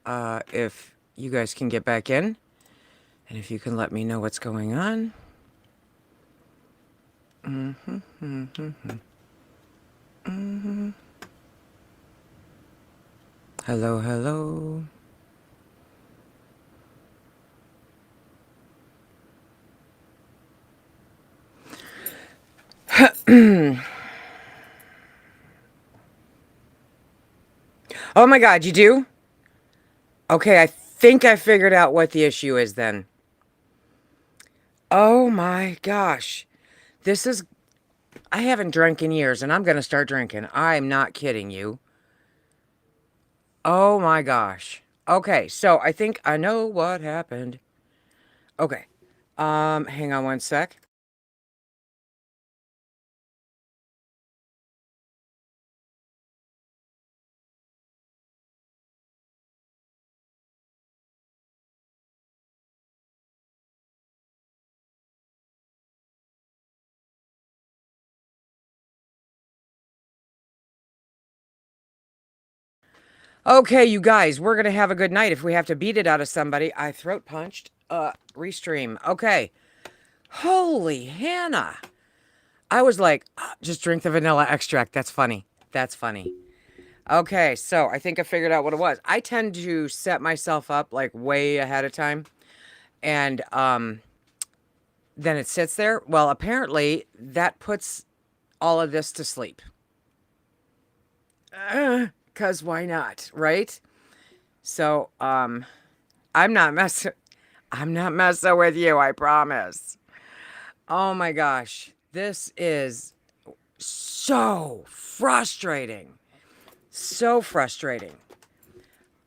if you guys can get back in, and if you can let me know what's going on. Hello, hello. Oh my God, you do? Okay, I think I figured out what the issue is then. Oh my gosh. This is, I haven't drank in years and I'm going to start drinking. I'm not kidding you. Oh my gosh. Okay, so I think I know what happened. Okay. Hang on one sec. Okay, you guys, we're gonna have a good night if we have to beat it out of somebody. I throat punched. Restream. Okay. Holy Hannah. I was like, "Ah, just drink the vanilla extract. That's funny. That's funny. Okay, so I think I figured out what it was. I tend to set myself up like way ahead of time, and then it sits there. Well, apparently that puts all of this to sleep. 'Cause why not, right? So, I'm not messing. I'm not messing with you. I promise. Oh my gosh, this is so frustrating. So frustrating.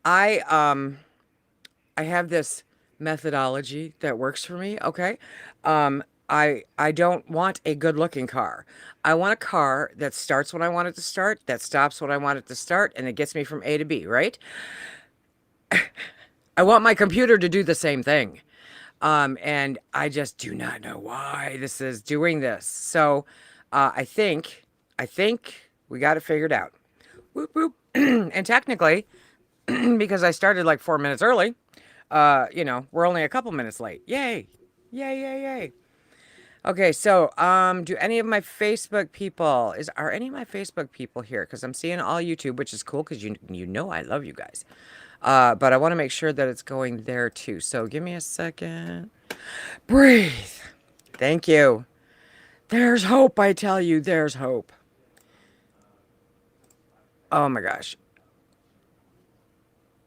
I um I have this methodology that works for me, okay? I don't want a good-looking car. I want a car that starts when I want it to start, that stops when I want it to start, and it gets me from A to B, right? I want my computer to do the same thing. And I just do not know why this is doing this. So, I think we got it figured out. Whoop whoop. And technically, because I started like 4 minutes early, we're only a couple minutes late. Yay. Yay, yay, yay. Okay, so do any of my Facebook people are any of my Facebook people here? Because I'm seeing all YouTube, which is cool because you know I love you guys. But I want to make sure that it's going there too. So give me a second. Breathe. Thank you. There's hope, I tell you, there's hope. Oh my gosh.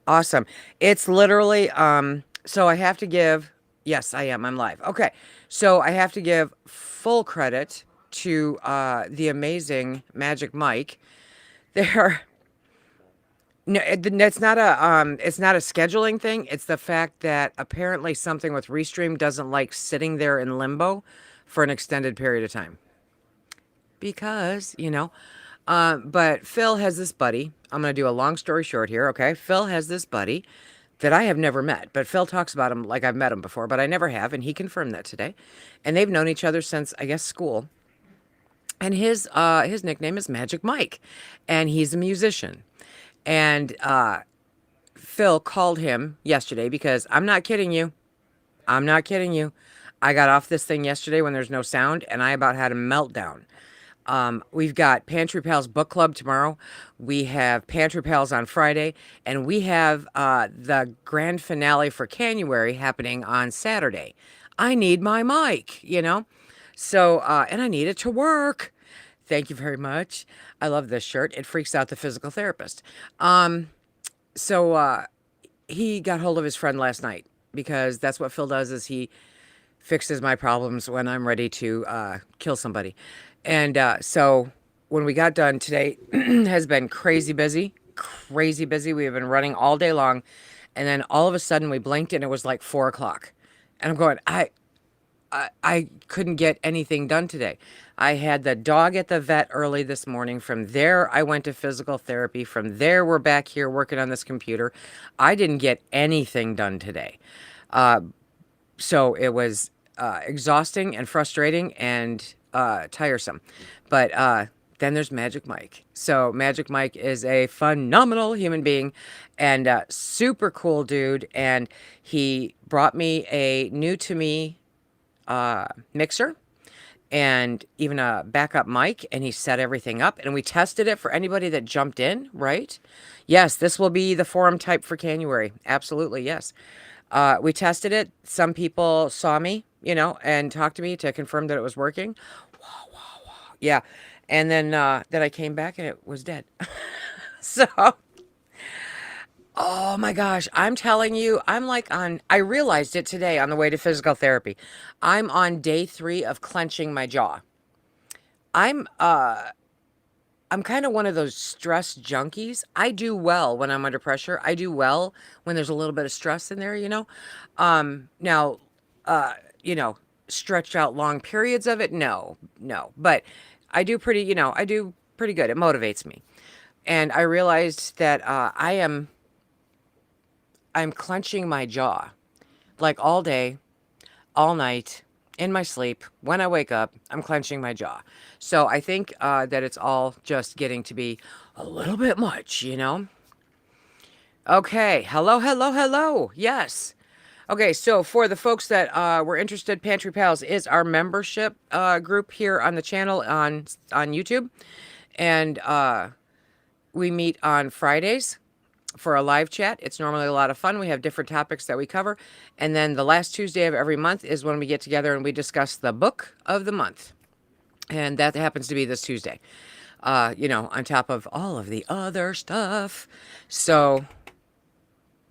Awesome. It's literally so I have to give yes, I am. I'm live. Okay. So I have to give full credit to the amazing Magic Mike. There no, it's not a scheduling thing. It's the fact that apparently something with Restream doesn't like sitting there in limbo for an extended period of time. Because, but Phil has this buddy. I'm going to do a long story short here, okay? Phil has this buddy that I have never met, but Phil talks about him like I've met him before, but I never have, and he confirmed that today. And they've known each other since, I guess, school. And his nickname is Magic Mike, and he's a musician. And Phil called him yesterday because I'm not kidding you. I'm not kidding you. I got off this thing yesterday when there's no sound, and I about had a meltdown. We've got Pantry Pals Book Club tomorrow. We have Pantry Pals on Friday, and we have the grand finale for January happening on Saturday. I need my mic. So, and I need it to work. Thank you very much. I love this shirt. It freaks out the physical therapist. So he got hold of his friend last night because that's what Phil does is he fixes my problems when I'm ready to kill somebody. And so when we got done today has been crazy busy, crazy busy. We have been running all day long. And then all of a sudden we blinked and it was like 4 o'clock. And I'm going, I couldn't get anything done today. I had the dog at the vet early this morning. From there, I went to physical therapy. From there, we're back here working on this computer. I didn't get anything done today. So it was exhausting and frustrating and tiresome. But then there's Magic Mike. So Magic Mike is a phenomenal human being and super cool dude. And he brought me a new to me mixer and even a backup mic, and he set everything up and we tested it for anybody that jumped in, right? Yes, this will be the forum type for January. Absolutely, yes. We tested it. Some people saw me, and talked to me to confirm that it was working. Yeah. And then I came back and it was dead. So, oh my gosh, I'm telling you, I realized it today on the way to physical therapy. I'm on day 3 of clenching my jaw. I'm uh I'm kind of one of those stress junkies. I do well when I'm under pressure. I do well when there's a little bit of stress in there. Now, uh, you know, stretched out long periods of it, no, no. But I do pretty good. It motivates me. And I realized that I'm clenching my jaw like all day, all night, in my sleep. When I wake up, I'm clenching my jaw. So I think that it's all just getting to be a little bit much. Okay. Hello, hello, hello. Yes. Okay. So for the folks that were interested, Pantry Pals is our membership group here on the channel on YouTube. And we meet on Fridays for a live chat. It's normally a lot of fun. We have different topics that we cover. And then the last Tuesday of every month is when we get together and we discuss the book of the month. And that happens to be this Tuesday, on top of all of the other stuff. So,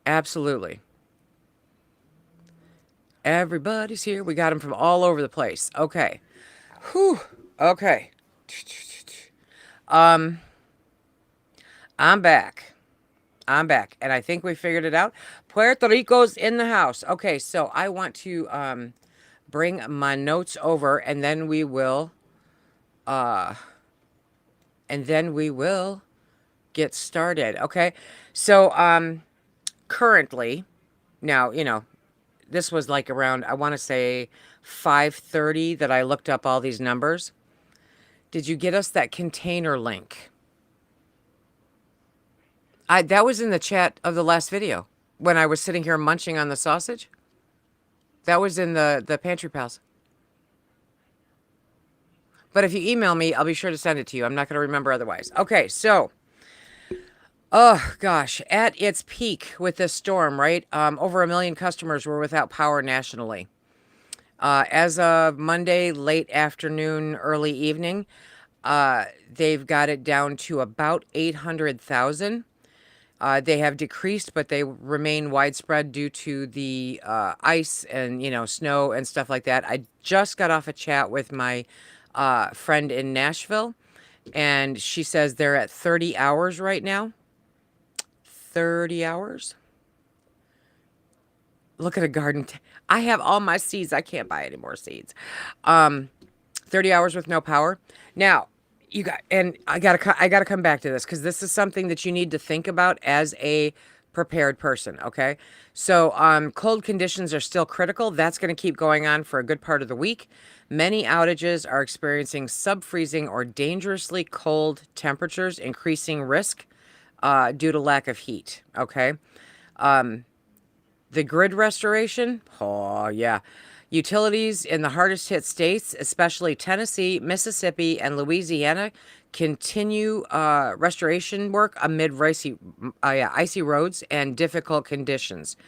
absolutely. Everybody's here. We got them from all over the place. Okay. Whew. Okay. I'm back. I'm back, and I think we figured it out. Puerto Rico's in the house. Okay, so I want to bring my notes over, and then we will get started. Okay, so currently, now this was like around, I want to say 5:30 that I looked up all these numbers. Did you get us that container link? That was in the chat of the last video when I was sitting here munching on the sausage. That was in the Pantry Pals. But if you email me, I'll be sure to send it to you. I'm not going to remember otherwise. Okay, so, oh gosh, at its peak with this storm, right? Over 1 million customers were without power nationally. As of Monday, late afternoon, early evening, they've got it down to about 800,000. They have decreased, but they remain widespread due to the ice and, snow and stuff like that. I just got off a chat with my friend in Nashville, and she says they're at 30 hours right now. 30 hours? Look at a garden. I have all my seeds. I can't buy any more seeds. 30 hours with no power. Now, I gotta come back to this because this is something that you need to think about as a prepared person. Okay, so cold conditions are still critical. That's going to keep going on for a good part of the week. Many outages are experiencing sub-freezing or dangerously cold temperatures, increasing risk due to lack of heat. Okay, the grid restoration. Oh yeah. Utilities in the hardest hit states, especially Tennessee, Mississippi, and Louisiana, continue restoration work amid icy roads and difficult conditions.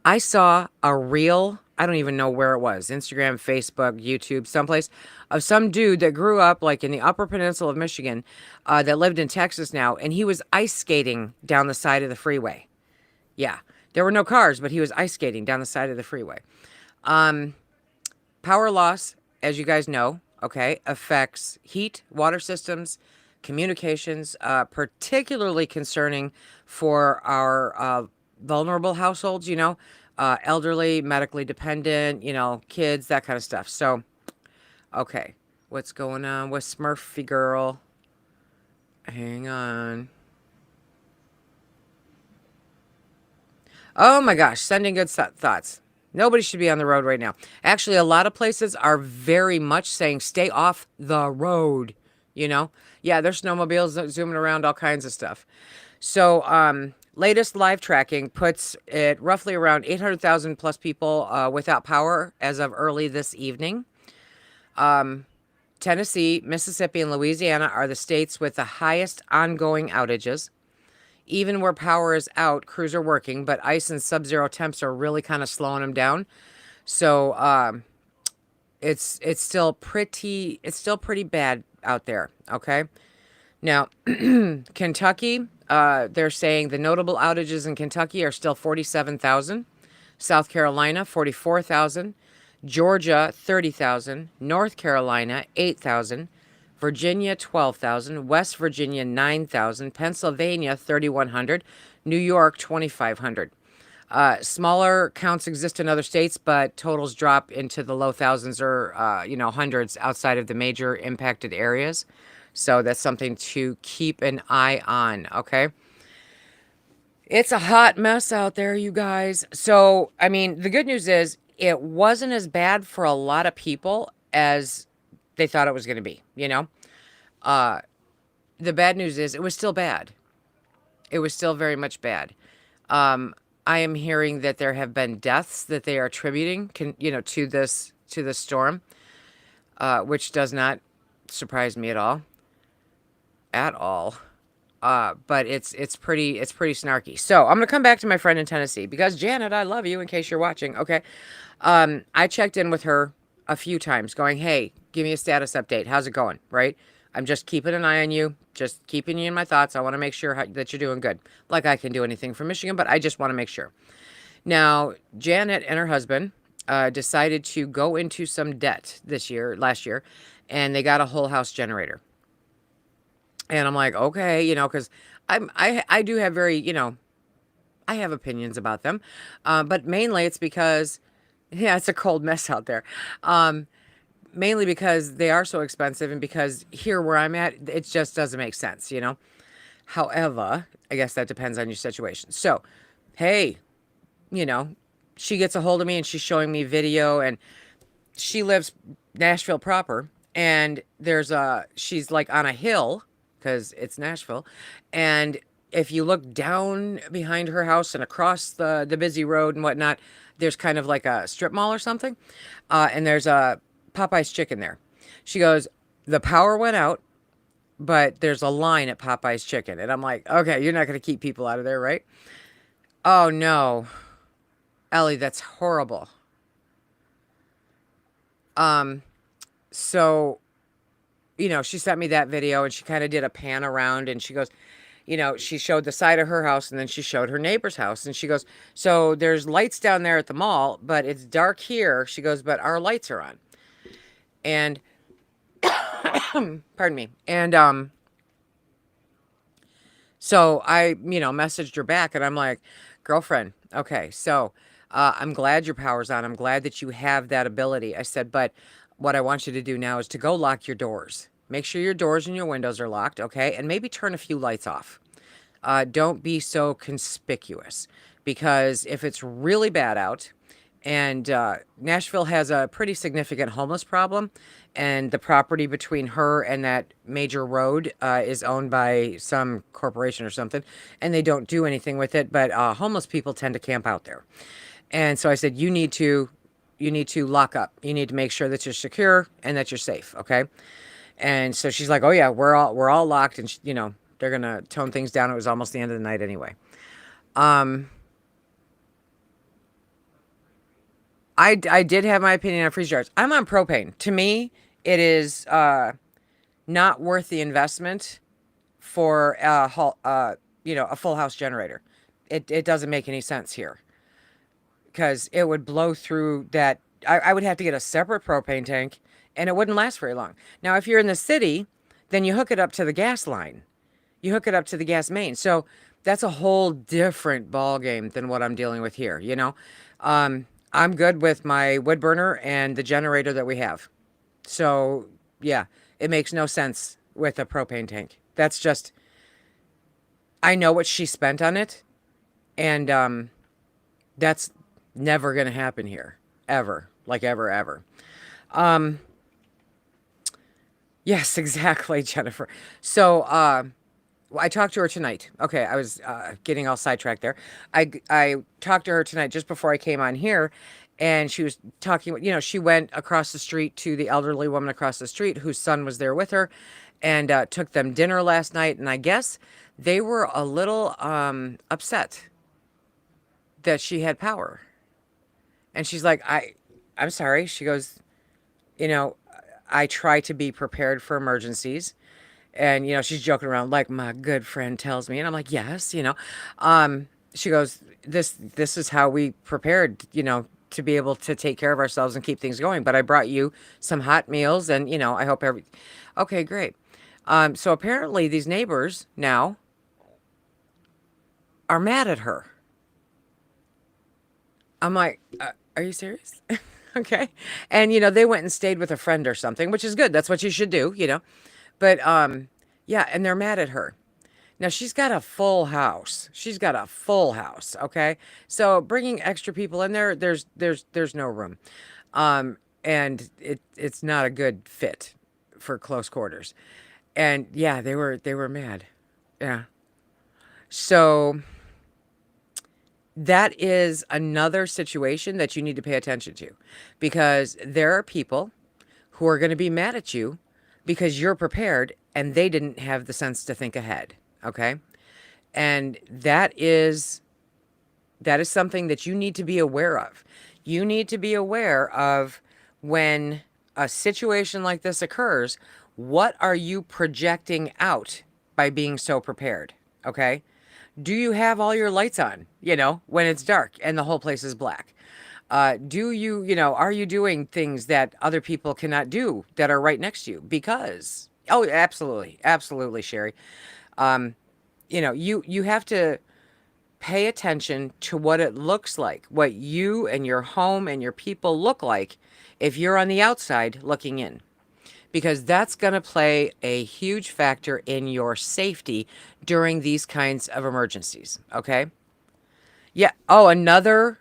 I saw a reel, I don't even know where it was, Instagram, Facebook, YouTube, someplace, of some dude that grew up like in the Upper Peninsula of Michigan that lived in Texas now, and he was ice skating down the side of the freeway. Yeah, there were no cars, but he was ice skating down the side of the freeway. Power loss, as you guys know, okay, affects heat, water systems, communications, particularly concerning for our vulnerable households, elderly, medically dependent, kids, that kind of stuff. So, okay, what's going on with Smurfy Girl? Hang on. Oh my gosh, sending good thoughts. Nobody should be on the road right now. Actually, a lot of places are very much saying stay off the road. you know? Yeah, there's snowmobiles zooming around, all kinds of stuff. So, latest live tracking puts it roughly around 800,000 plus people without power as of early this evening. Tennessee, Mississippi, and Louisiana are the states with the highest ongoing outages. Even where power is out, crews are working, but ice and sub-zero temps are really kind of slowing them down. So it's still pretty bad out there. Okay. Now, Kentucky, they're saying the notable outages in Kentucky are still 47,000. South Carolina, 44,000. Georgia, 30,000. North Carolina, 8,000. Virginia, 12,000. West Virginia, 9,000. Pennsylvania, 3,100. New York, 2,500. Smaller counts exist in other states, but totals drop into the low thousands or, hundreds outside of the major impacted areas. So that's something to keep an eye on, okay? It's a hot mess out there, you guys. So, I mean, the good news is it wasn't as bad for a lot of people as they thought it was going to be, you know? Uh, the bad news is it was still bad. It was still very much bad. Um, I am hearing that there have been deaths that they are attributing, to this storm, which does not surprise me at all. But it's pretty snarky. So I'm gonna come back to my friend in Tennessee because Janet, I love you. In case you're watching, okay. I checked in with her a few times, going, "Hey, give me a status update. How's it going?" Right? I'm just keeping an eye on you, just keeping you in my thoughts. I want to make sure that you're doing good. Like I can do anything from Michigan, but I just want to make sure. Now, Janet and her husband decided to go into some debt last year, and they got a whole house generator. And I'm like, okay, because I do have I have opinions about them, but mainly it's because, yeah, it's a cold mess out there. Um, Mainly because they are so expensive, and because here where I'm at, it just doesn't make sense. However, I guess that depends on your situation. So, hey, you know, she gets a hold of me and she's showing me video, and she lives Nashville proper, and she's like on a hill because it's Nashville, and if you look down behind her house and across the busy road and whatnot, there's kind of like a strip mall or something, and there's a Popeye's Chicken there. She goes, the power went out, but there's a line at Popeye's Chicken, and I'm like, okay, you're not going to keep people out of there, right? Oh no, Ellie, that's horrible. Um, so she sent me that video, and she kind of did a pan around, and she goes, she showed the side of her house, and then she showed her neighbor's house, and she goes, so there's lights down there at the mall, but it's dark here. She goes, but our lights are on. And pardon me. And so I, messaged her back, and I'm like, girlfriend, okay, so I'm glad your power's on. I'm glad that you have that ability. I said, but what I want you to do now is to go lock your doors. Make sure your doors and your windows are locked, okay? And maybe turn a few lights off. Don't be so conspicuous, because if it's really bad out, and Nashville has a pretty significant homeless problem, and the property between her and that major road is owned by some corporation or something, and they don't do anything with it, but homeless people tend to camp out there. And so I said, you need to lock up. You need to make sure that you're secure and that you're safe, okay? And so she's like, oh yeah, we're all locked, and they're gonna tone things down. It was almost the end of the night anyway. Um, I did have my opinion on freeze jars. I'm on propane. To me, it is not worth the investment for a full house generator. It doesn't make any sense here, because it would blow through that. I would have to get a separate propane tank, and it wouldn't last very long. Now, if you're in the city, then you hook it up to the gas line. You hook it up to the gas main. So that's a whole different ball game than what I'm dealing with here. I'm good with my wood burner and the generator that we have. So yeah, it makes no sense with a propane tank. That's just, I know what she spent on it, and that's never going to happen here, ever, like ever, ever. Um, Yes, exactly, Jennifer. So, well, I talked to her tonight. Okay, I was getting all sidetracked there. I talked to her tonight just before I came on here, and she was talking. She went across the street to the elderly woman across the street whose son was there with her, and took them dinner last night. And I guess they were a little upset that she had power. And she's like, I'm sorry. She goes, you know, I try to be prepared for emergencies. And, she's joking around like my good friend tells me. And I'm like, yes, she goes, this is how we prepared, to be able to take care of ourselves and keep things going. But I brought you some hot meals and, I hope okay, great. So apparently these neighbors now are mad at her. I'm like, are you serious? Okay. And, they went and stayed with a friend or something, which is good. That's what you should do. But, yeah, and they're mad at her. Now she's got a full house. She's got a full house. Okay. So bringing extra people in there, there's no room. And it's not a good fit for close quarters. And yeah, they were mad. Yeah. So that is another situation that you need to pay attention to because there are people who are going to be mad at you because you're prepared and they didn't have the sense to think ahead. Okay. And that is something that you need to be aware of. You need to be aware of when a situation like this occurs, what are you projecting out by being so prepared? Okay? Do you have all your lights on, when it's dark and the whole place is black? Are you doing things that other people cannot do that are right next to you? Because, oh, absolutely, absolutely, Sherry. You have to pay attention to what it looks like, what you and your home and your people look like if you're on the outside looking in, because that's going to play a huge factor in your safety during these kinds of emergencies. Okay. Yeah. Oh, another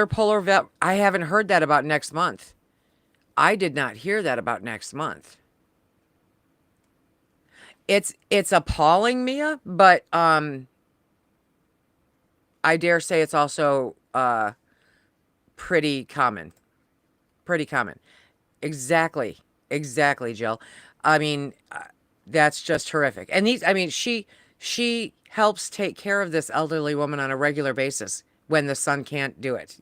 polar vet. I haven't heard that about next month. I did not hear that about next month. It's appalling, Mia, but I dare say it's also pretty common. Pretty common. Exactly. Exactly, Jill. I mean, that's just horrific. And she helps take care of this elderly woman on a regular basis when the son can't do it.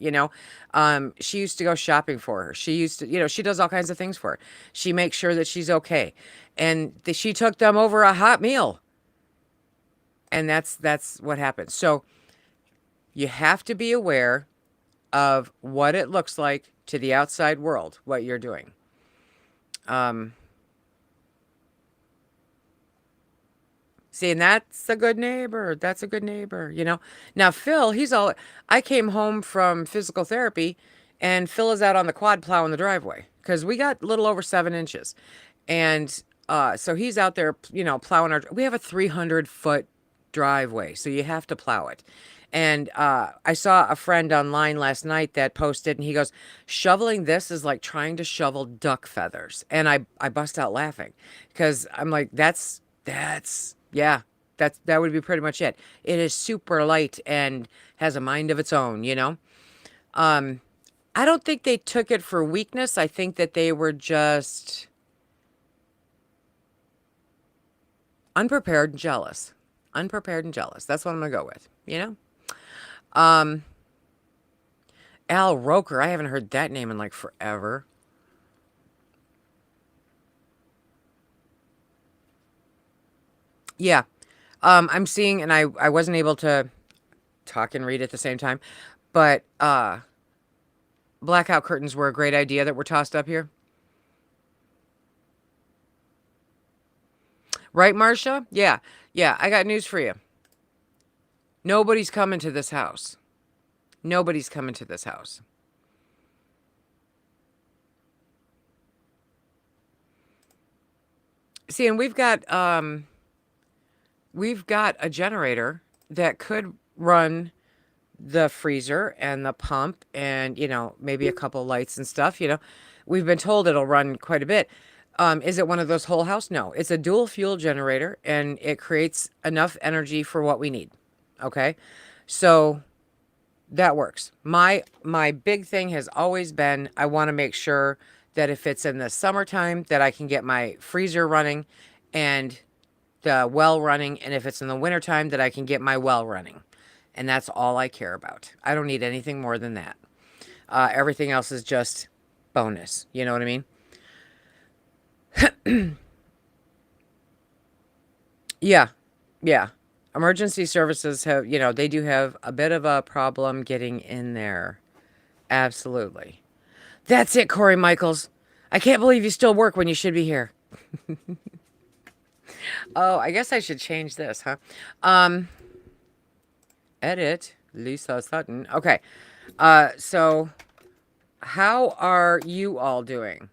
She used to go shopping for her. She used to, she does all kinds of things for her. She makes sure that she's okay. And she took them over a hot meal. And that's what happens. So you have to be aware of what it looks like to the outside world, what you're doing. Um, See, and that's a good neighbor. That's a good neighbor. Now, Phil, I came home from physical therapy, and Phil is out on the quad plowing the driveway because we got a little over 7 inches. And so he's out there, plowing we have a 300-foot driveway, so you have to plow it. And I saw a friend online last night that posted, and he goes, shoveling this is like trying to shovel duck feathers. And I bust out laughing because I'm like, yeah, that would be pretty much it. It is super light and has a mind of its own. Um, I don't think they took it for weakness. I think that they were just unprepared and jealous. Unprepared and jealous. That's what I'm gonna go with. Um, Al Roker. I haven't heard that name in like forever. Yeah. I'm seeing, and I wasn't able to talk and read at the same time, but blackout curtains were a great idea that were tossed up here. Right, Marcia? Yeah. Yeah, I got news for you. Nobody's coming to this house. Nobody's coming to this house. See, and we've got a generator that could run the freezer and the pump and maybe a couple lights and stuff. We've been told it'll run quite a bit. Is it one of those whole house? No, it's a dual fuel generator and it creates enough energy for what we need. Okay. So that works. My big thing has always been I want to make sure that if it's in the summertime that I can get my freezer running and the well running, and if it's in the wintertime that I can get my well running. And that's all I care about. I don't need anything more than that. Everything else is just bonus. You know what I mean? Yeah. Yeah. Emergency services have, they do have a bit of a problem getting in there. Absolutely. That's it, Corey Michaels. I can't believe you still work when you should be here. Oh, I guess I should change this, huh? Um, Edit Lisa Sutton. Okay. So how are you all doing?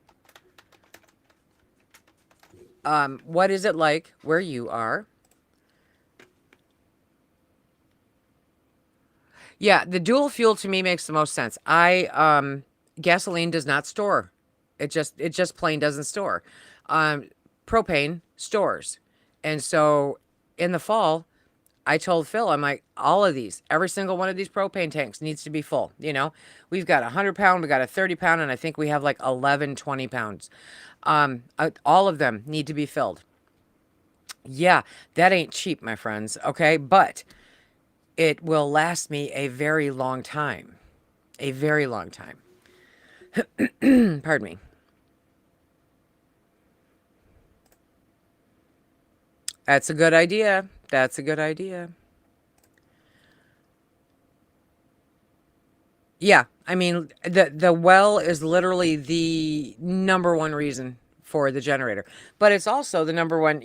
What is it like where you are? Yeah, the dual fuel to me makes the most sense. Gasoline does not store. It just plain doesn't store. Um Propane stores. And so in the fall, I told Phil, I'm like, all of these, every single one of these propane tanks needs to be full. We've got 100 pound, we got a 30 pound, and I think we have like 11 20 pounds. All of them need to be filled. Yeah, that ain't cheap, my friends. Okay. But it will last me a very long time. A very long time. Pardon me. That's a good idea. That's a good idea. Yeah, I mean the well is literally the number one reason for the generator, but it's also the number one.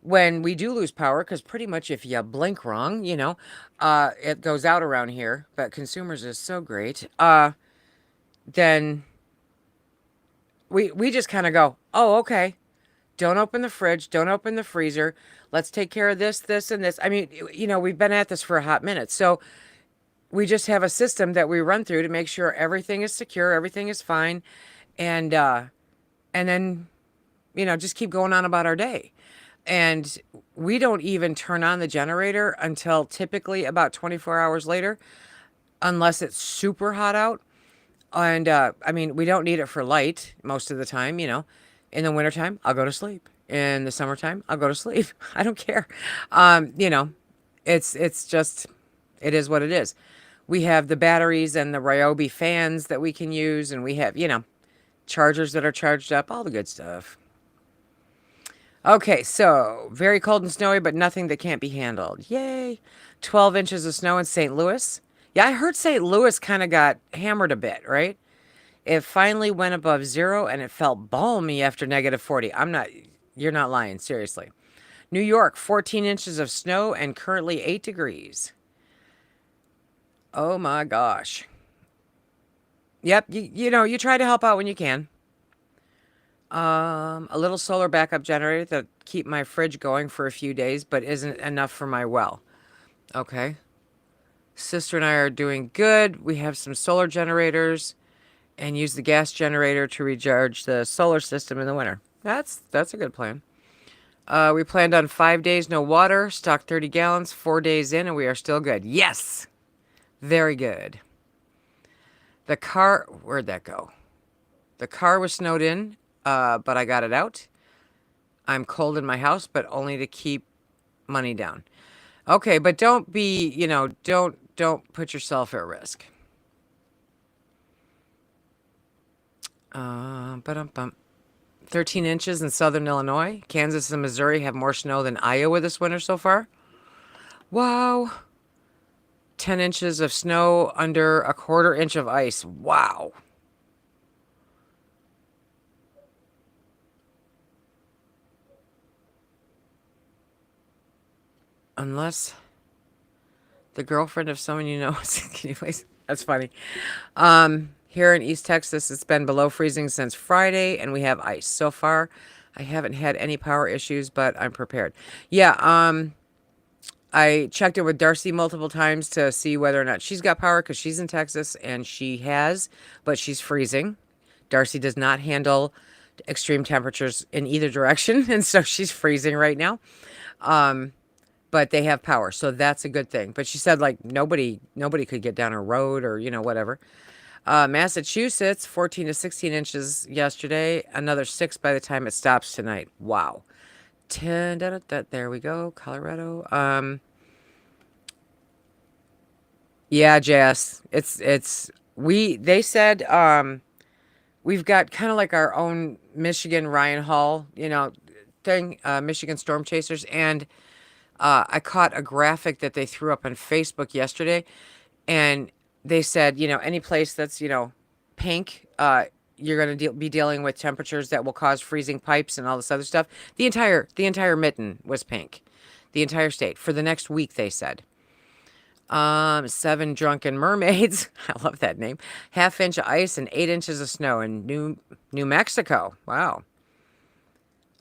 When we do lose power, because pretty much if you blink wrong, it goes out around here. But consumers is so great. Then we just kind of go, oh, okay. Don't open the fridge. Don't open the freezer. Let's take care of this, this, and this. I mean, we've been at this for a hot minute, so we just have a system that we run through to make sure everything is secure, everything is fine, and then just keep going on about our day. And we don't even turn on the generator until typically about 24 hours later, unless it's super hot out. And I mean, we don't need it for light most of the time. In the wintertime, I'll go to sleep. In the summertime, I'll go to sleep. I don't care. It's just, it is what it is. We have the batteries and the Ryobi fans that we can use, and we have, chargers that are charged up, all the good stuff. Okay, so very cold and snowy, but nothing that can't be handled. Yay. 12 inches of snow in St. Louis. Yeah, I heard St. Louis kind of got hammered a bit, right? It finally went above zero and it felt balmy after -40. You're not lying, seriously. New York, 14 inches of snow and currently 8 degrees. Oh my gosh. Yep, you try to help out when you can. A little solar backup generator to keep my fridge going for a few days, but isn't enough for my well. Okay. Sister and I are doing good. We have some solar generators and use the gas generator to recharge the solar system in the winter. That's a good plan. We planned on 5 days, no water, stocked 30 gallons, 4 days in, and we are still good. Yes! Very good. The car, where'd that go? The car was snowed in, but I got it out. I'm cold in my house, but only to keep money down. Okay, but don't be, don't put yourself at risk. Ba-dum-bum. 13 inches in southern Illinois. Kansas and Missouri have more snow than Iowa this winter so far. Wow. 10 inches of snow under a quarter inch of ice. Wow. Unless the girlfriend of someone you know. Anyways, that's funny. Here in East Texas, it's been below freezing since Friday, and we have ice. So far, I haven't had any power issues, but I'm prepared. Yeah, I checked it with Darcy multiple times to see whether or not she's got power because she's in Texas, and she has, but she's freezing. Darcy does not handle extreme temperatures in either direction. And so she's freezing right now. But they have power, so that's a good thing. But she said like nobody could get down a road or whatever. Massachusetts 14 to 16 inches yesterday, another 6 by the time it stops tonight. Wow. 10 there we go. Colorado. Yeah, Jess. They said we've got kind of like our own Michigan Ryan Hall, thing, Michigan Storm Chasers, and I caught a graphic that they threw up on Facebook yesterday, and they said, any place that's, pink, you're going to be dealing with temperatures that will cause freezing pipes and all this other stuff. The entire mitten was pink, the entire state for the next week, they said. 7 drunken mermaids. I love that name. Half-inch of ice and 8 inches of snow in New Mexico. Wow.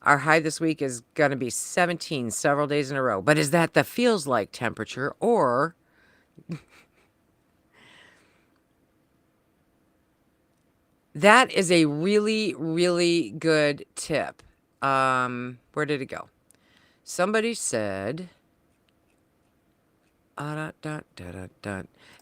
Our high this week is going to be 17 several days in a row. But is that the feels like temperature or that is a really, really good tip. Where did it go? Somebody said,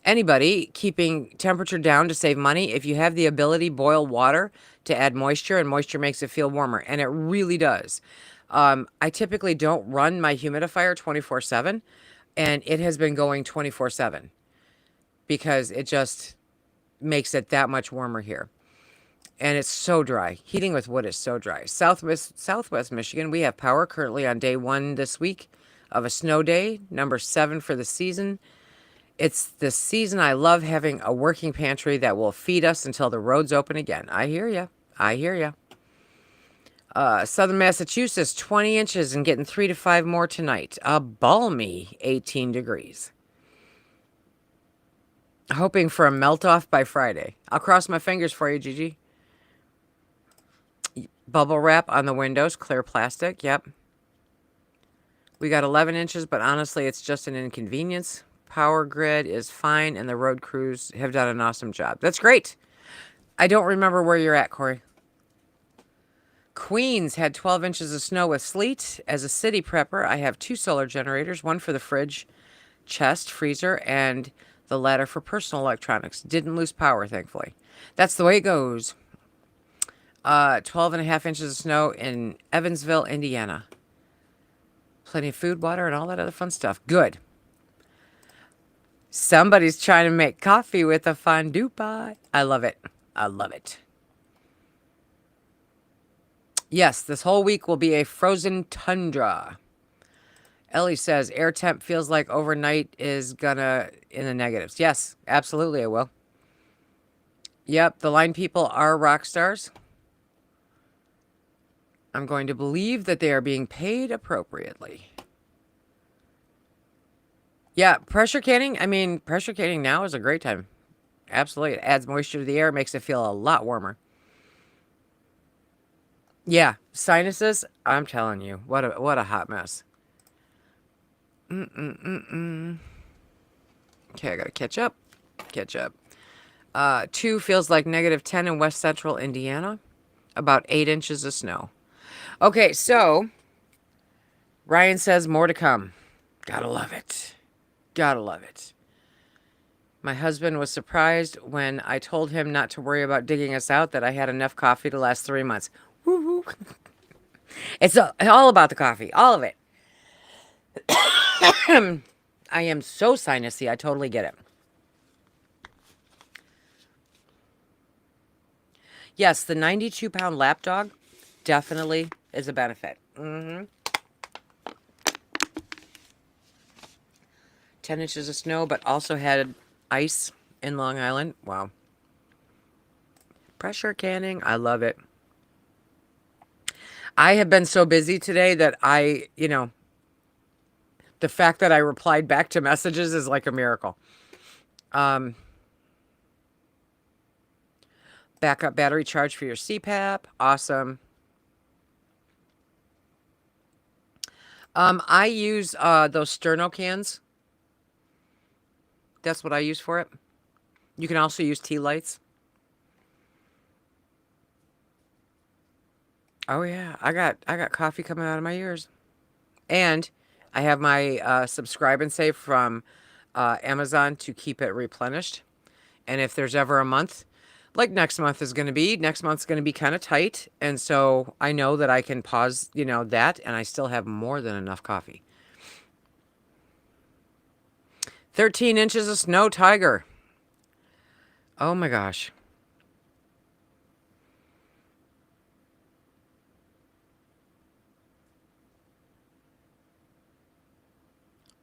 anybody keeping temperature down to save money, if you have the ability, boil water to add moisture, and moisture makes it feel warmer, and it really does. I typically don't run my humidifier 24/7, and it has been going 24/7 because it just makes it that much warmer here. And it's so dry. Heating with wood is so dry. Southwest Michigan, we have power currently on day 1 this week of a snow day, number 7 for the season. It's the season I love having a working pantry that will feed us until the roads open again. I hear ya. I hear ya. Southern Massachusetts, 20 inches and getting 3 to 5 more tonight. A balmy 18 degrees. Hoping for a melt-off by Friday. I'll cross my fingers for you, Gigi. Bubble wrap on the windows, clear plastic. Yep. We got 11 inches, but honestly, it's just an inconvenience. Power grid is fine, and the road crews have done an awesome job. That's great. I don't remember where you're at, Corey. Queens had 12 inches of snow with sleet. As a city prepper, I have 2 solar generators, one for the fridge, chest, freezer, and the latter for personal electronics. Didn't lose power, thankfully. That's the way it goes. 12 and a half inches of snow in Evansville, Indiana. Plenty of food, water, and all that other fun stuff. Good. Somebody's trying to make coffee with a fondue pie. I love it. I love it. Yes, this whole week will be a frozen tundra. Ellie says air temp feels like overnight is gonna in the negatives. Yes, absolutely it will. Yep, the line people are rock stars. I'm going to believe that they are being paid appropriately. Yeah, pressure canning. I mean, pressure canning now is a great time. Absolutely. It adds moisture to the air, makes it feel a lot warmer. Yeah, sinuses, I'm telling you, what a hot mess. Okay, I gotta catch up. 2 feels like -10 in west central Indiana. About 8 inches of snow. Okay, so Ryan says more to come. Gotta love it. Gotta love it. My husband was surprised when I told him not to worry about digging us out, that I had enough coffee to last 3 months. Woo-hoo. It's all about the coffee. All of it. I am so sinusy. I totally get it. Yes, the 92-pound lapdog definitely is a benefit. 10 inches of snow, but also had ice in Long Island. Wow. Pressure canning. I love it. I have been so busy today that the fact that I replied back to messages is like a miracle. Backup battery charge for your CPAP. Awesome. I use those Sterno cans. That's what I use for it. You can also use tea lights. Oh yeah, I got coffee coming out of my ears, and I have my subscribe and save from Amazon to keep it replenished. And if there's ever a month, like next month's going to be kind of tight, and so I know that I can pause, that, and I still have more than enough coffee. 13 inches of snow, Tiger. Oh my gosh.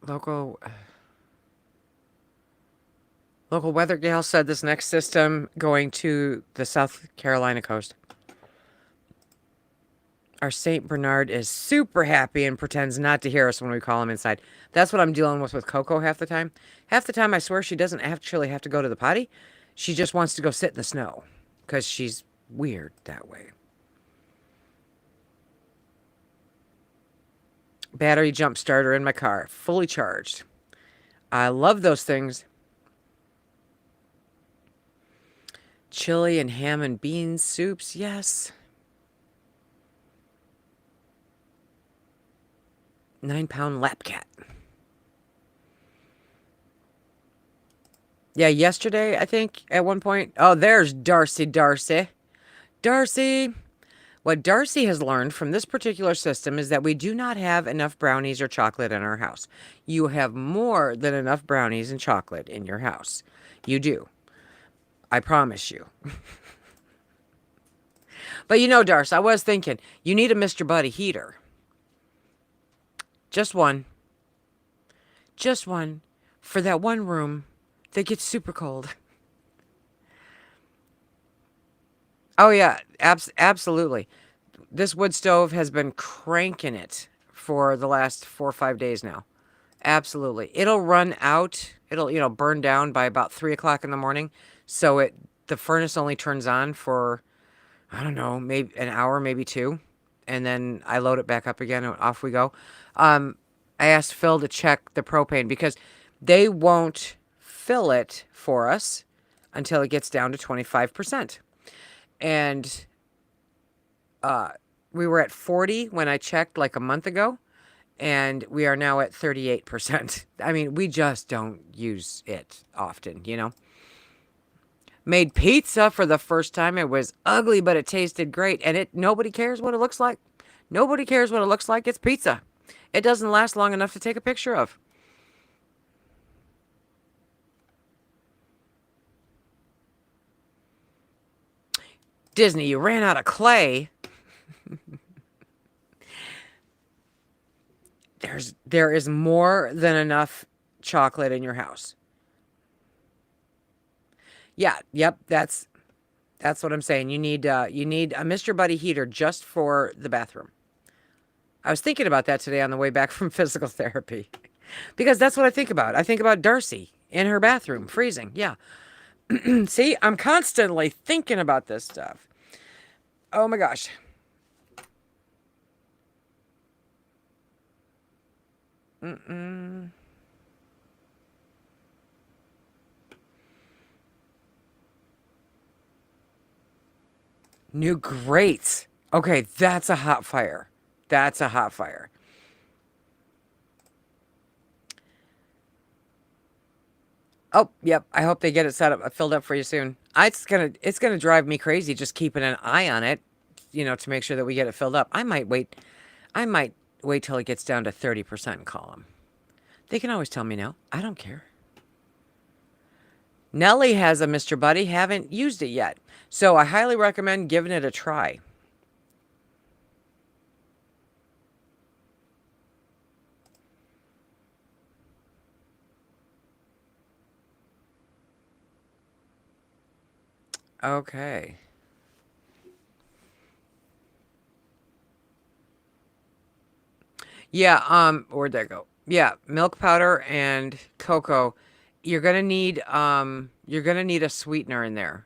Local local weather gal said this next system going to the South Carolina coast. Our Saint Bernard is super happy and pretends not to hear us when we call him inside. That's what I'm dealing with Coco half the time. Half the time, I swear she doesn't actually have to go to the potty. She just wants to go sit in the snow because she's weird that way. Battery jump starter in my car, fully charged. I love those things. Chili and ham and beans soups, yes. 9-pound lap cat. Yeah, yesterday, I think, at one point. Oh, there's Darcy. Darcy. What Darcy has learned from this particular system is that we do not have enough brownies or chocolate in our house. You have more than enough brownies and chocolate in your house. You do. I promise you. But Darcy, I was thinking, you need a Mr. Buddy heater. Just one. Just one. For that one room that gets super cold. Oh, yeah, absolutely. This wood stove has been cranking it for the last 4 or 5 days now. Absolutely. It'll run out. It'll, burn down by about 3 o'clock in the morning. So the furnace only turns on for, I don't know, maybe an hour, maybe two. And then I load it back up again and off we go. I asked Phil to check the propane because they won't fill it for us until it gets down to 25%. And we were at 40 when I checked like a month ago, and we are now at 38%. I mean, we just don't use it often. Made pizza for the first time. It was ugly, but it tasted great, and nobody cares what it looks like. Nobody cares what it looks like. It's pizza. It doesn't last long enough to take a picture of. Disney, you ran out of clay. There is more than enough chocolate in your house. Yeah, yep, that's what I'm saying. You need a Mr. Buddy heater just for the bathroom. I was thinking about that today on the way back from physical therapy. Because that's what I think about. I think about Darcy in her bathroom freezing. Yeah. See, I'm constantly thinking about this stuff. Oh my gosh. Mm-mm. New grates. Okay, that's a hot fire. That's a hot fire. Oh, yep. I hope they get it set up, filled up for you soon. It's gonna drive me crazy just keeping an eye on it, to make sure that we get it filled up. I might wait till it gets down to 30% and call them. They can always tell me no. I don't care. Nellie has a Mr. Buddy, haven't used it yet. So I highly recommend giving it a try. Okay. Yeah, where'd that go? Yeah, milk powder and cocoa. You're gonna need a sweetener in there.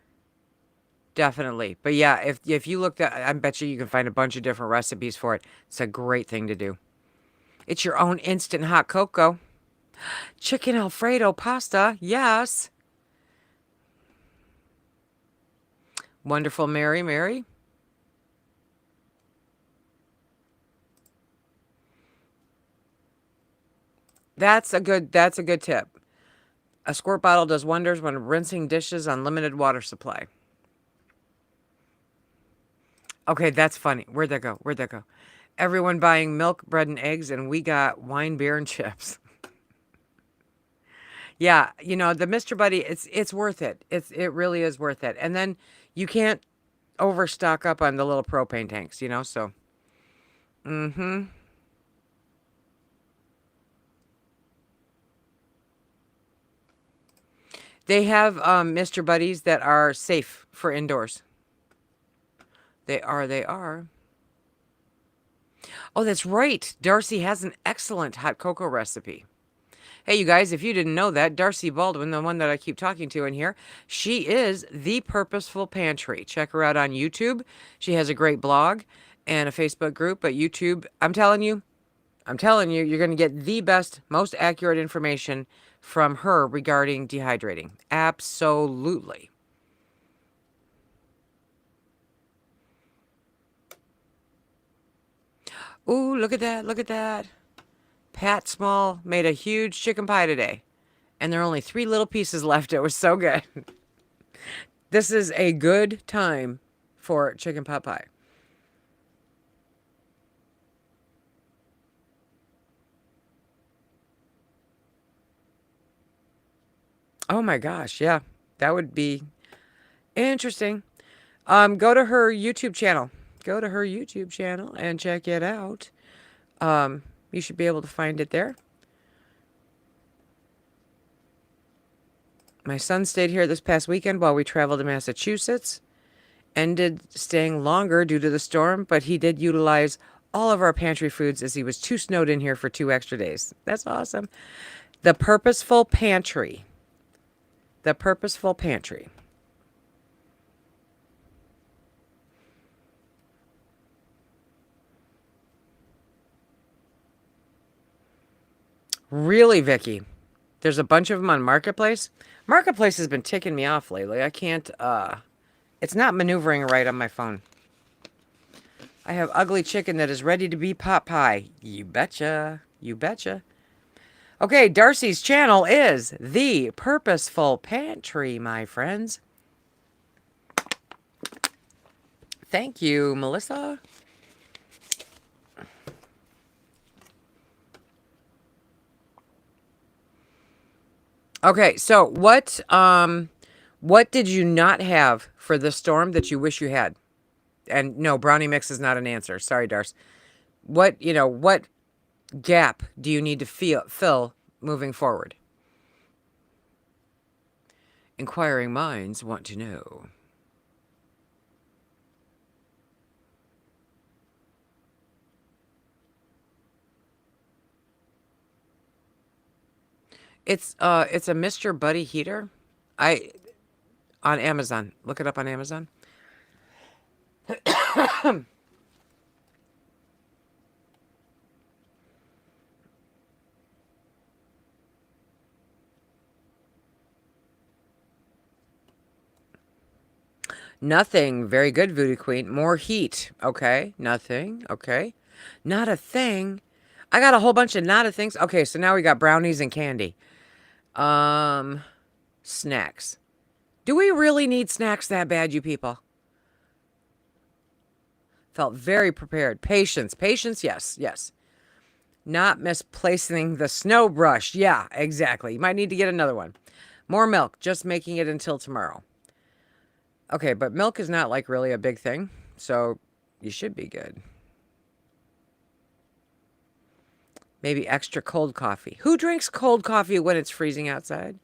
Definitely. But yeah, if you look at, I bet you can find a bunch of different recipes for it. It's a great thing to do. It's your own instant hot cocoa. Chicken Alfredo pasta. Yes. Wonderful Mary. That's a good tip. A squirt bottle does wonders when rinsing dishes on limited water supply. Okay, that's funny. Where'd that go? Where'd that go? Everyone buying milk, bread, and eggs, and we got wine, beer, and chips. Yeah, the Mr. Buddy, it's worth it. It really is worth it. And then you can't overstock up on the little propane tanks. So mm-hmm. They have Mr. Buddies that are safe for indoors. They are. Oh, that's right. Darcy has an excellent hot cocoa recipe. Hey, you guys, if you didn't know that, Darcy Baldwin, the one that I keep talking to in here, she is the Purposeful Pantry. Check her out on YouTube. She has a great blog and a Facebook group, but YouTube, I'm telling you, you're going to get the best, most accurate information from her regarding dehydrating. Absolutely. Ooh, look at that. Look at that. Pat Small made a huge chicken pie today, and there are only 3 little pieces left. It was so good. This is a good time for chicken pot pie. Oh my gosh, yeah. That would be interesting. Go to her YouTube channel. Go to her YouTube channel and check it out. You should be able to find it there. My son stayed here this past weekend while we traveled to Massachusetts. Ended staying longer due to the storm, but he did utilize all of our pantry foods as he was too snowed in here for 2 extra days. That's awesome. The Purposeful Pantry. The Purposeful Pantry. Really, Vicky? There's a bunch of them on Marketplace. Marketplace has been ticking me off lately. I can't, it's not maneuvering right on my phone. I have ugly chicken that is ready to be pot pie. You betcha. You betcha. Okay, Darcy's channel is The Purposeful Pantry, my friends. Thank you, Melissa. Okay, so what did you not have for the storm that you wish you had? And no, brownie mix is not an answer. Sorry, Darce. What gap do you need to fill moving forward? Inquiring minds want to know. It's a Mr. Buddy heater. I on Amazon. Look it up on Amazon. Nothing. Very good, Voodoo Queen. More heat. Okay. Nothing. Okay. Not a thing. I got a whole bunch of not a things. Okay, so now we got brownies and candy. Um, Snacks. Do we really need snacks that bad, you people? Felt very prepared. Patience. Patience, yes, yes. Not misplacing the snow brush. Yeah, exactly. You might need to get another one. More milk. Just making it until tomorrow. Okay, but milk is not like really a big thing, so you should be good. Maybe extra cold coffee. Who drinks cold coffee when it's freezing outside?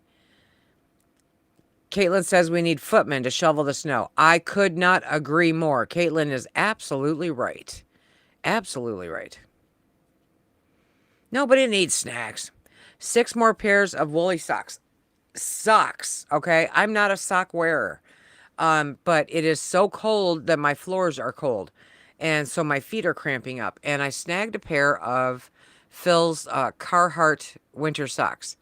Caitlin says we need footmen to shovel the snow. I could not agree more. Caitlin is absolutely right. Absolutely right. Nobody needs snacks. 6 more pairs of woolly socks. Socks, okay? I'm not a sock wearer. But it is so cold that my floors are cold. And so my feet are cramping up. And I snagged a pair of Phil's Carhartt winter socks.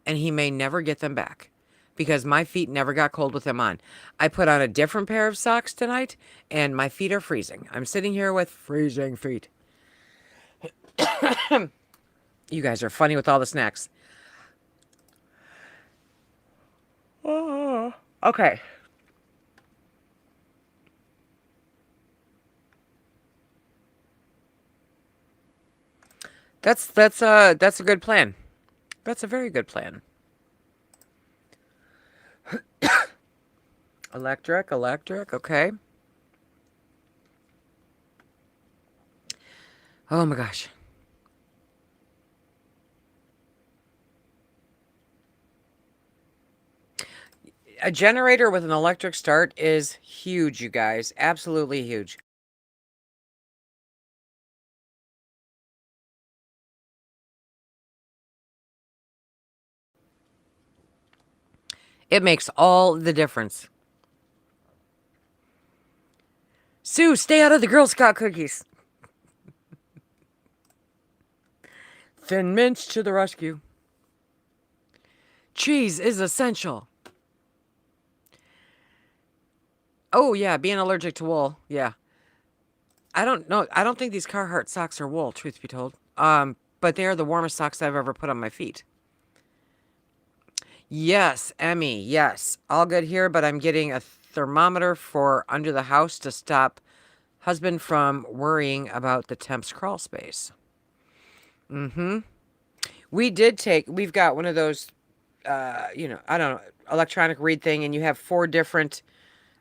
And he may never get them back because my feet never got cold with them on. I put on a different pair of socks tonight and my feet are freezing. I'm sitting here with freezing feet. You guys are funny with all the snacks. Oh, okay. That's a good plan. That's a very good plan. Electric, electric. Okay. Oh my gosh. A generator with an electric start is huge, you guys. Absolutely huge. It makes all the difference. Sue, stay out of the Girl Scout cookies. Thin mints to the rescue. Cheese is essential. Oh yeah, being allergic to wool. Yeah. I don't know. I don't think these Carhartt socks are wool, truth be told. But they are the warmest socks I've ever put on my feet. Yes, Emmy. Yes. All good here, but I'm getting a thermometer for under the house to stop husband from worrying about the temps crawl space. Mm-hmm. We've got one of those, I don't know, electronic read thing, and you have four different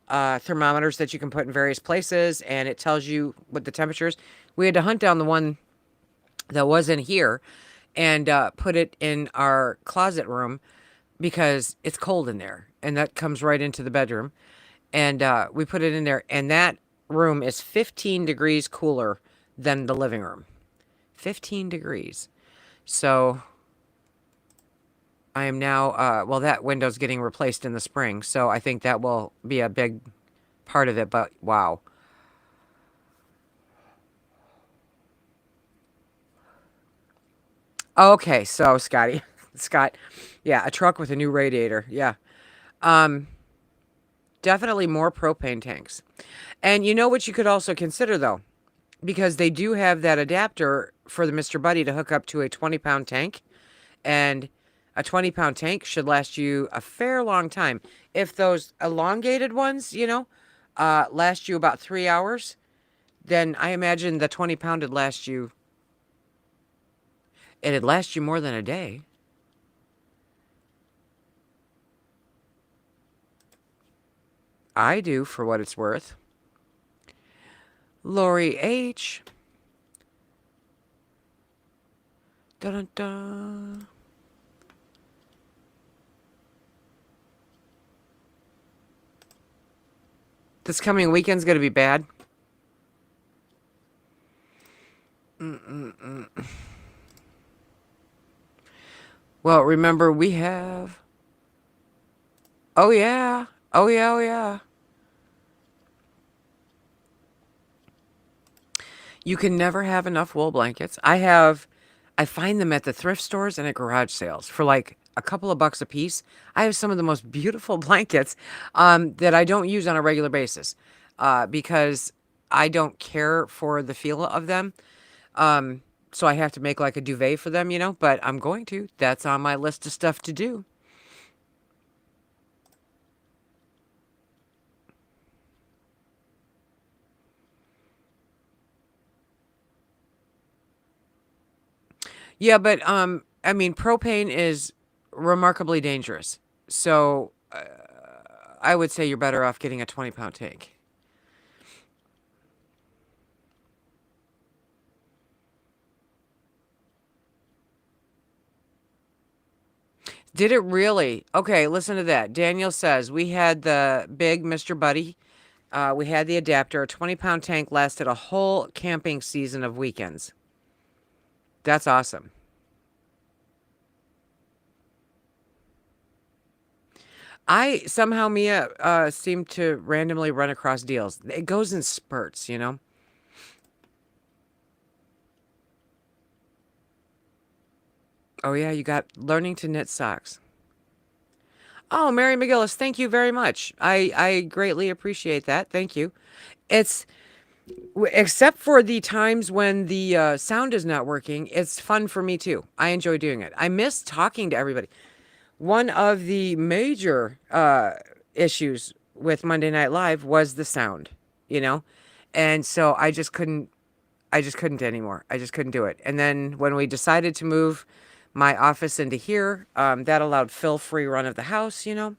thermometers that you can put in various places, and it tells you what the temperature is. We had to hunt down the one that was in here and put it in our closet room because it's cold in there, and that comes right into the bedroom. And we put it in there, and that room is 15 degrees cooler than the living room. 15 degrees. So I am now, well, that window's getting replaced in the spring, so I think that will be a big part of it, but wow. Okay, so Scotty, Scott, yeah, a truck with a new radiator. Yeah. Um, Definitely more propane tanks. And you know what you could also consider though, because they do have that adapter for the Mr. Buddy to hook up to a 20-pound tank, and a 20-pound tank should last you a fair long time. If those elongated ones, last you about 3 hours, then I imagine the 20-pound would last you, it'd last you more than a day. I do, for what it's worth. Lori H. Dun, dun, dun. This coming weekend's going to be bad. Mm-mm-mm. Well, remember, we have. Oh, yeah. Oh, yeah. Oh, yeah. You can never have enough wool blankets. I find them at the thrift stores and at garage sales for like a couple of bucks a piece. I have some of the most beautiful blankets that I don't use on a regular basis because I don't care for the feel of them. So I have to make like a duvet for them, but I'm going to. That's on my list of stuff to do. Yeah, but I mean, propane is remarkably dangerous. So I would say you're better off getting a 20-pound tank. Did it really? Okay, listen to that. Daniel says we had the big Mr. Buddy. We had the adapter. A 20-pound tank lasted a whole camping season of weekends. That's awesome. I somehow, Mia, seem to randomly run across deals. It goes in spurts. Oh, yeah, you got learning to knit socks. Oh, Mary McGillis, thank you very much. I greatly appreciate that. Thank you. It's Except for the times when the sound is not working, it's fun for me too. I enjoy doing it. I miss talking to everybody. One of the major issues with Monday Night Live was the sound, you know? And so I just couldn't anymore. I just couldn't do it. And then when we decided to move my office into here, that allowed Phil free run of the house, you know?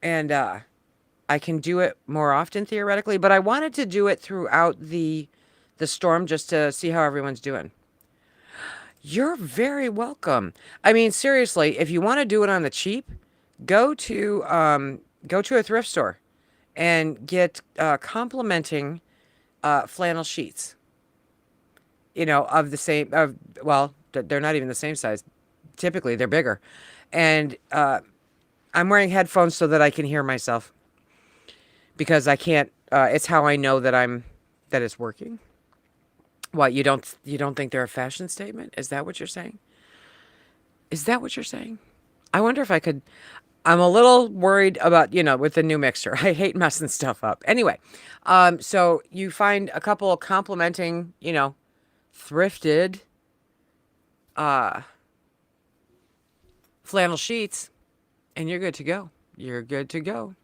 And I can do it more often theoretically, but I wanted to do it throughout the storm just to see how everyone's doing. You're very welcome. I mean, seriously, if you want to do it on the cheap, go to a thrift store and get complimenting flannel sheets. You know, of the same of well, they're not even the same size. Typically, they're bigger, and I'm wearing headphones so that I can hear myself because I can't. It's how I know that it's working. What, you don't think they're a fashion statement? Is that what you're saying? Is that what you're saying? I wonder if I could. I'm a little worried about, you know, with the new mixer. I hate messing stuff up. Anyway, so you find a couple of complimenting, you know, thrifted uh, flannel sheets, and you're good to go. You're good to go.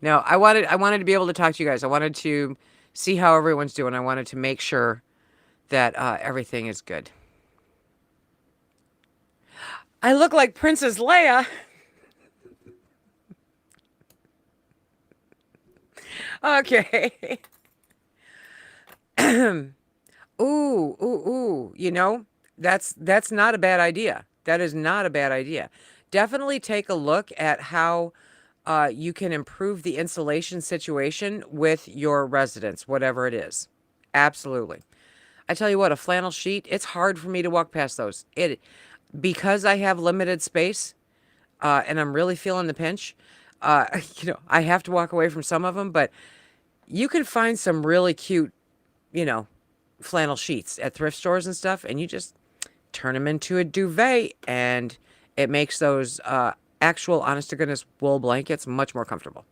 No, I wanted to be able to talk to you guys. I wanted to see how everyone's doing. I wanted to make sure that everything is good. I look like Princess Leia. Okay. Ooh, ooh, ooh. You know, that's not a bad idea. That is not a bad idea. Definitely take a look at how you can improve the insulation situation with your residence, whatever it is. Absolutely. I tell you what, a flannel sheet, it's hard for me to walk past those. It because I have limited space, and I'm really feeling the pinch. You know, I have to walk away from some of them, but you can find some really cute, you know, flannel sheets at thrift stores and stuff, and you just turn them into a duvet, and it makes those actual, honest to goodness wool blankets much more comfortable.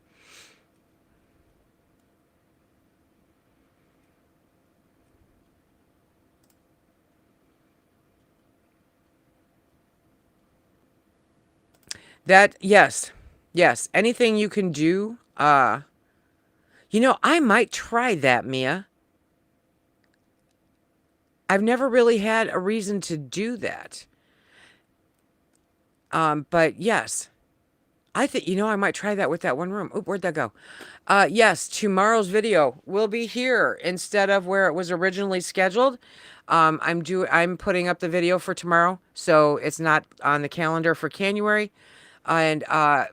That, yes, yes, anything you can do. You know, I might try that, Mia. I've never really had a reason to do that. But yes, I think, you know, I might try that with that one room. Oop, where'd that go? Yes, tomorrow's video will be here instead of where it was originally scheduled. I'm putting up the video for tomorrow, so it's not on the calendar for January. And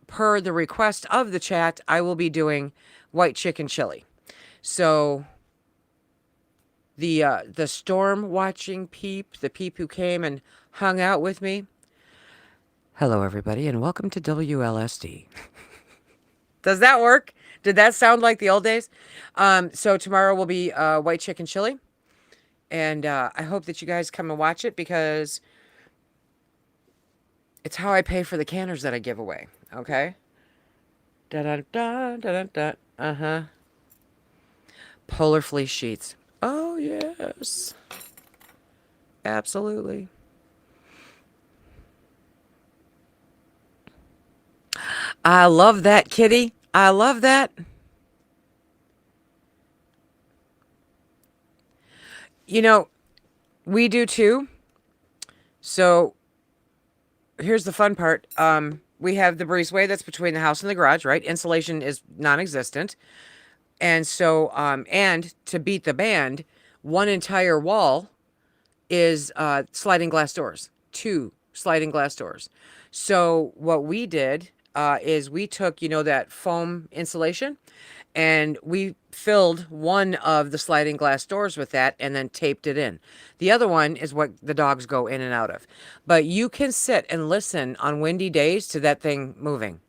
per the request of the chat, I will be doing white chicken chili. So the storm watching peep, the peep who came and hung out with me. Hello, everybody, and welcome to WLSD. Does that work? Did that sound like the old days? So tomorrow will be white chicken chili, and I hope that you guys come and watch it because it's how I pay for the canners that I give away. Okay. Da da da da da da. Uh huh. Polar fleece sheets. Oh yes, absolutely. I love that, kitty. I love that. You know, we do too. So here's the fun part. We have the breezeway that's between the house and the garage, right? Insulation is non-existent. And so, and to beat the band, one entire wall is sliding glass doors, two sliding glass doors. So what we did is we took, you know, that foam insulation and we filled one of the sliding glass doors with that and then taped it in. The other one is what the dogs go in and out of. But you can sit and listen on windy days to that thing moving.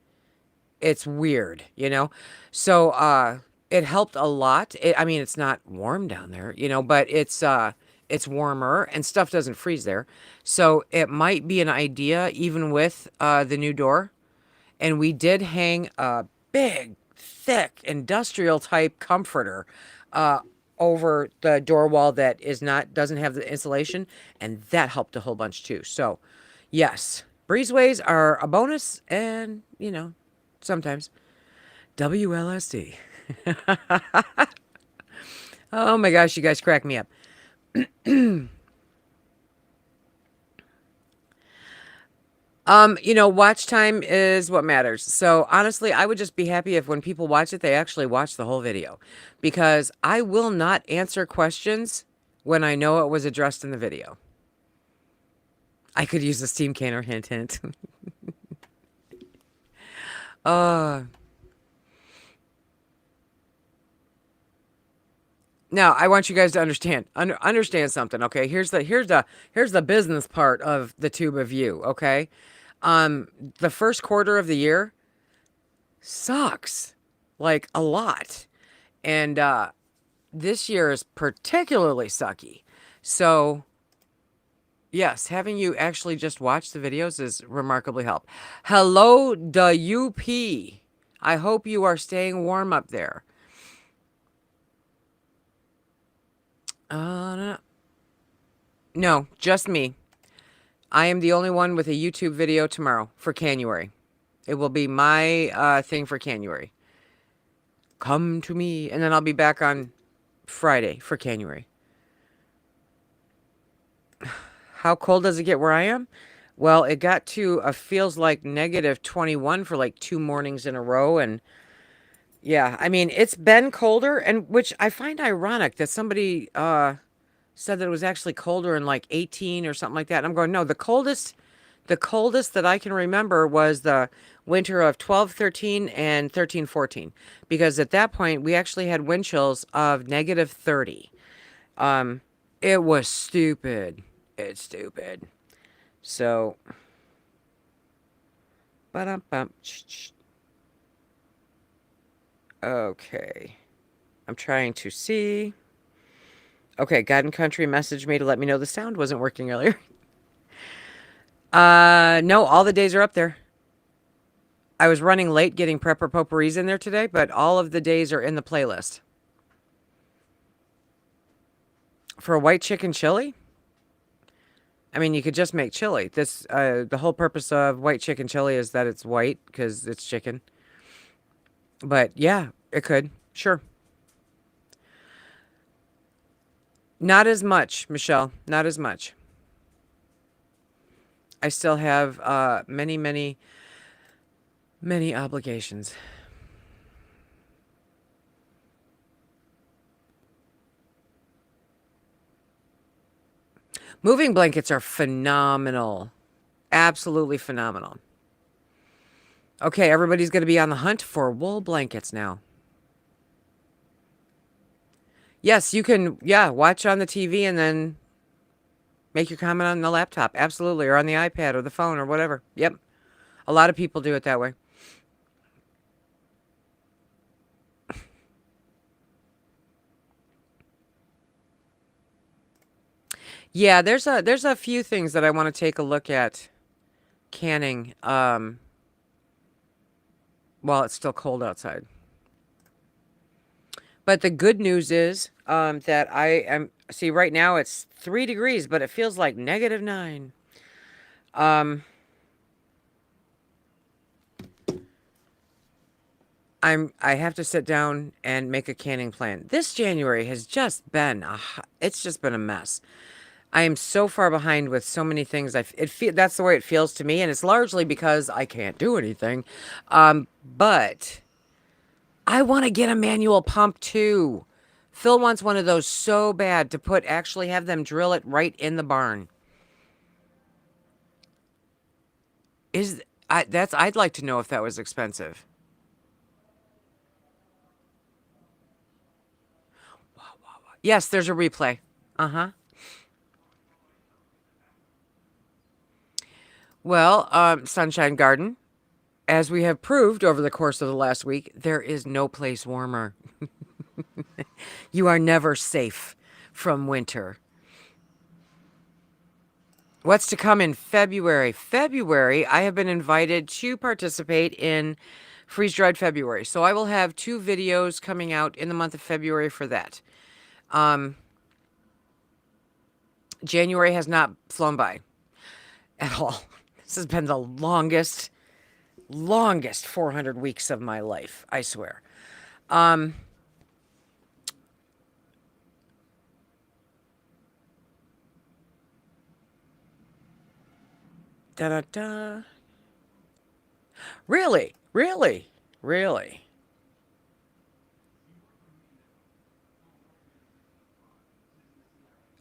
It's weird, you know? So it helped a lot. I mean, it's not warm down there, you know, but it's warmer and stuff doesn't freeze there. So it might be an idea even with the new door. And we did hang a big, thick, industrial type comforter uh, over the door wall that doesn't have the insulation, and that helped a whole bunch too. So, yes, breezeways are a bonus, and sometimes WLSD. Oh my gosh, you guys crack me up. Watch time is what matters. So honestly, I would just be happy if when people watch it, they actually watch the whole video, because I will not answer questions when I know it was addressed in the video. I could use a steam canner, hint, hint. uh, Now I want you guys to understand something. Okay, here's the business part of the tube of you. Okay, um, the first quarter of the year sucks, like a lot. And this year is particularly sucky. So, yes, having you actually just watch the videos is remarkably help. Hello, the UP. I hope you are staying warm up there. No, no, just me. I am the only one with a YouTube video tomorrow for January. It will be my thing for January. Come to me, and then I'll be back on Friday for January. How cold does it get where I am? Well, it got to feels like negative 21 for like 2 mornings in a row. And yeah, I mean, it's been colder, and which I find ironic that somebody said that it was actually colder in like 18 or something like that. And I'm going, no, the coldest that I can remember was the winter of 12, 13, and 13, 14. Because at that point, we actually had wind chills of negative 30. It was stupid. It's stupid. So, ba-dum-bum. Okay. I'm trying to see. Okay, God and Country messaged me to let me know the sound wasn't working earlier. No, all the days are up there. I was running late getting Prepper Potpourris in there today, but all of the days are in the playlist. For a white chicken chili? I mean, you could just make chili. The whole purpose of white chicken chili is that it's white because it's chicken. But yeah, it could. Sure. Not as much, Michelle. Not as much. I still have many, many, many obligations. Moving blankets are phenomenal. Absolutely phenomenal. Okay, everybody's going to be on the hunt for wool blankets now. Yes, you can, yeah, watch on the TV and then make your comment on the laptop. Absolutely. Or on the iPad or the phone or whatever. Yep. A lot of people do it that way. Yeah, there's a few things that I want to take a look at canning while it's still cold outside. But the good news is that I am, see, right now it's 3 degrees, but it feels like -9. Um, I have to sit down and make a canning plan. This January has just been it's just been a mess. I am so far behind with so many things. That's the way it feels to me, and it's largely because I can't do anything. But I want to get a manual pump too. Phil wants one of those so bad to actually have them drill it right in the barn. I'd like to know if that was expensive. Yes, there's a replay. Uh-huh. Well, Sunshine Garden, as we have proved over the course of the last week, there is no place warmer. You are never safe from winter. What's to come in February? February, I have been invited to participate in Freeze Dried February. So I will have 2 videos coming out in the month of February for that. January has not flown by at all. This has been the longest 400 weeks of my life, I swear. Da-da-da. Really? Really? Really?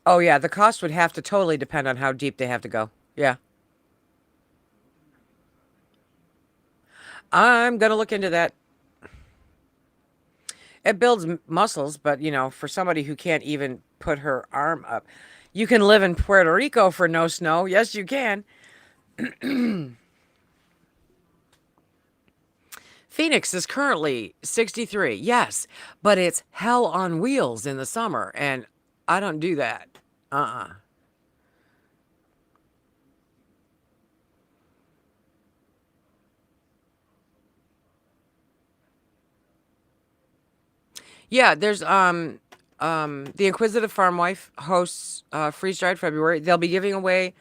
Oh, yeah, the cost would have to totally depend on how deep they have to go. Yeah. I'm gonna look into that. It builds muscles, but, you know, for somebody who can't even put her arm up. You can live in Puerto Rico for no snow. Yes, you can. Phoenix is currently 63. Yes, but it's hell on wheels in the summer, and I don't do that. Uh-uh. Yeah, there's the Inquisitive Farm Wife hosts Freeze Dried February. They'll be giving away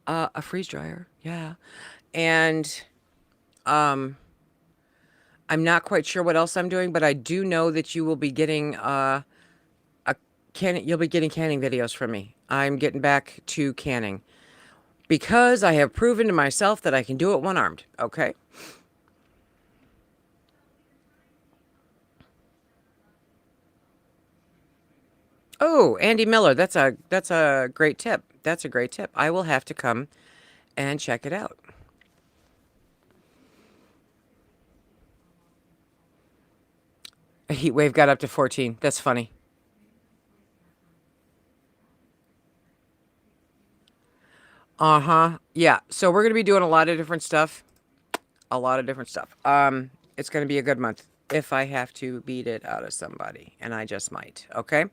a freeze dryer. Yeah. And um I'm not quite sure what else I'm doing, but I do know that you will be getting a you'll be getting canning videos from me. I'm getting back to canning because I have proven to myself that I can do it one-armed, okay? Oh, Andy Miller, that's a great tip. That's a great tip. I will have to come and check it out. A heat wave got up to 14. That's funny. Uh-huh. Yeah. So we're going to be doing a lot of different stuff. A lot of different stuff. It's going to be a good month if I have to beat it out of somebody, and I just might, okay?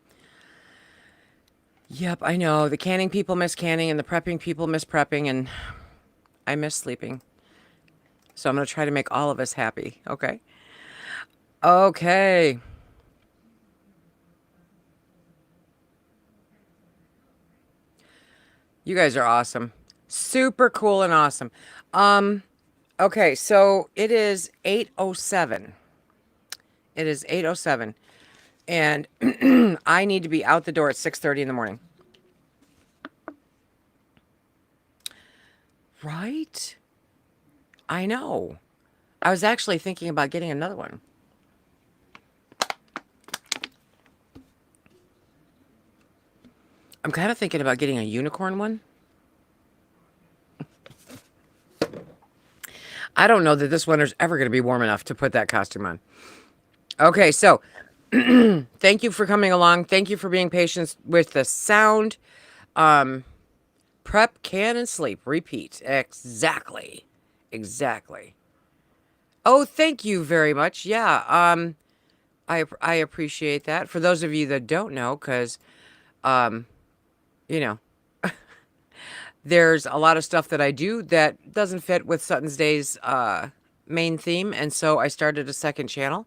Yep, I know. The canning people miss canning and the prepping people miss prepping, and I miss sleeping. So I'm going to try to make all of us happy, okay? Okay. You guys are awesome. Super cool and awesome. Okay, so it is 8:07. It is 8:07. And I need to be out the door at 6:30 in the morning. Right? I know. I was actually thinking about getting another one. I'm kind of thinking about getting a unicorn one. I don't know that this winter's ever going to be warm enough to put that costume on. Okay, so thank you for coming along. Thank you for being patient with the sound. Prep, can, and sleep. Repeat. Exactly. Exactly. Oh, thank you very much. Yeah. I appreciate that. For those of you that don't know, because you know, there's a lot of stuff that I do that doesn't fit with Sutton's Day's main theme, and so I started a second channel,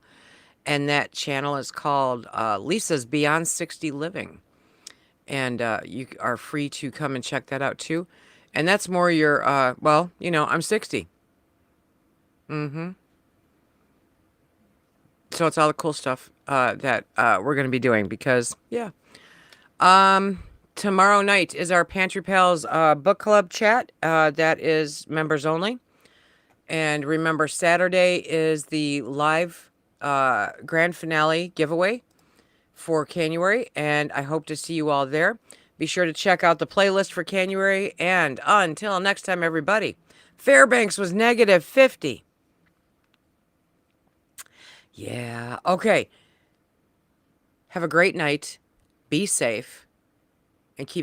and that channel is called Lisa's Beyond 60 Living, and you are free to come and check that out too. And that's more your well, you know, I'm 60. Mm-hmm. So it's all the cool stuff that we're going to be doing because, yeah. Tomorrow night is our Pantry Pals book club chat. That is members only. And remember, Saturday is the live grand finale giveaway for January. And I hope to see you all there. Be sure to check out the playlist for January. And until next time, everybody, Fairbanks was negative 50. Yeah. Okay. Have a great night. Be safe. And keep